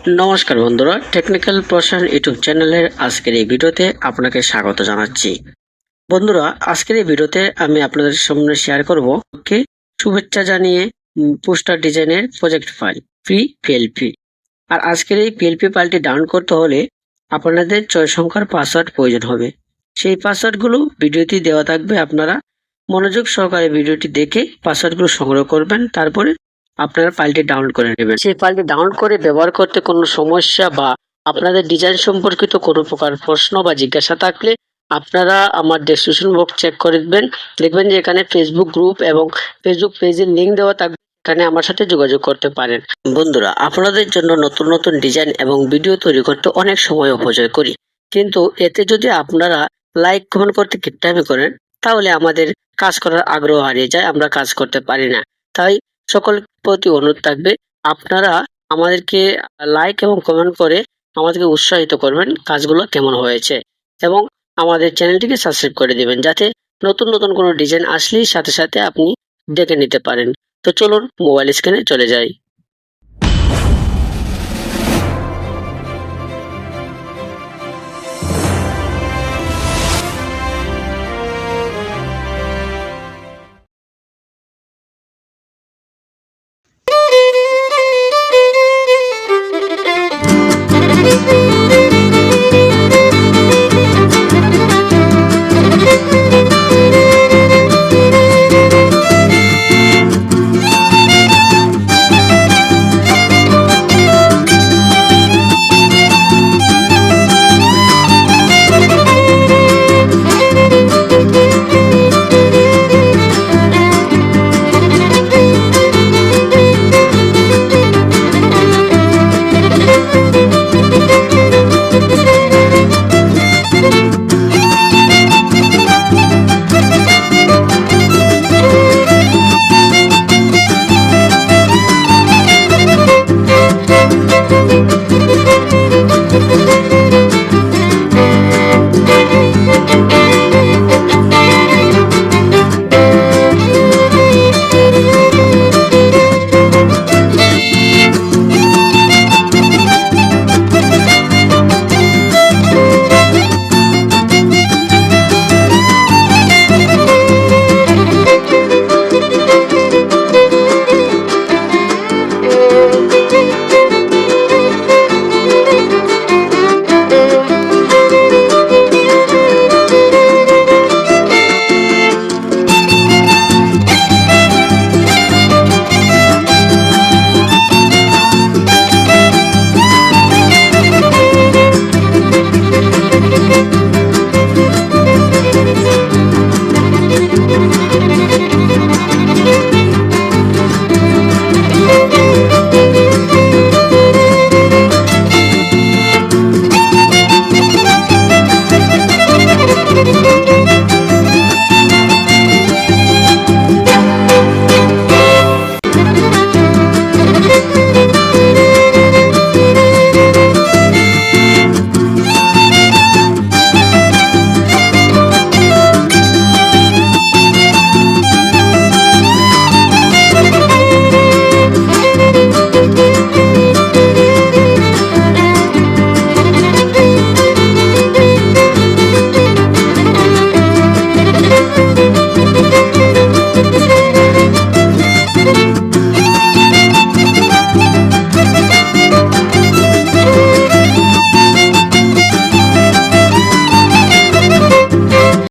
নমস্কার বন্ধুরা, টেকনিক্যাল প্রসার ইউটিউব চ্যানেলের আজকের এই ভিডিওতে আপনাকে স্বাগত জানাচ্ছি। বন্ধুরা, আজকের এই ভিডিওতে আমি আপনাদের সামনে শেয়ার করব কে শুভেচ্ছা জানিয়ে পোস্টার ডিজাইনের প্রজেক্ট ফাইল ফ্রি পিএলপি। আর আজকের এই পিএলপি ফাইলটি ডাউনলোড করতে হলে আপনাদের 6 সংখ্যার পাসওয়ার্ড প্রয়োজন হবে। সেই পাসওয়ার্ডগুলো ভিডিওতে দেওয়া থাকবে, আপনারা মনোযোগ সহকারে ভিডিওটি দেখে পাসওয়ার্ডগুলো সংগ্রহ করবেন, তারপরে আপনারা ফাইলটি ডাউনলোড করে নেবেন। সেই ফাইলটি ডাউনলোড করে ব্যবহার করতে কোনো সমস্যা বা আপনাদের ডিজাইন সম্পর্কিত কোনো প্রকার প্রশ্ন বা জিজ্ঞাসা থাকলে আপনারা আমার ডেসক্রিপশন বক্স চেক করে দেবেন। দেখবেন যে এখানে ফেসবুক গ্রুপ এবং ফেসবুক পেজের লিঙ্ক দেওয়া থাকবে, এখানে আমার সাথে যোগাযোগ করতে পারেন। বন্ধুরা, আপনাদের জন্য নতুন নতুন ডিজাইন এবং ভিডিও তৈরি করতে অনেক সময় অপচয় করি, কিন্তু এতে যদি আপনারা লাইক কমেন্ট করতে কিপটামি করেন তাহলে আমাদের কাজ করার আগ্রহ হারিয়ে যায়, আমরা কাজ করতে পারি না। তাই সকল প্রতি অনুরোধ থাকবে, আপনারা আমাদেরকে লাইক এবং কমেন্ট করে আমাদেরকে উৎসাহিত করবেন কাজগুলো কেমন হয়েছে, এবং আমাদের চ্যানেলটিকে সাবস্ক্রাইব করে দিবেন যাতে নতুন নতুন কোনো ডিজাইন আসলেই সাথে সাথে আপনি দেখে নিতে পারেন। তো চলুন মোবাইল স্ক্রিনে চলে যাই।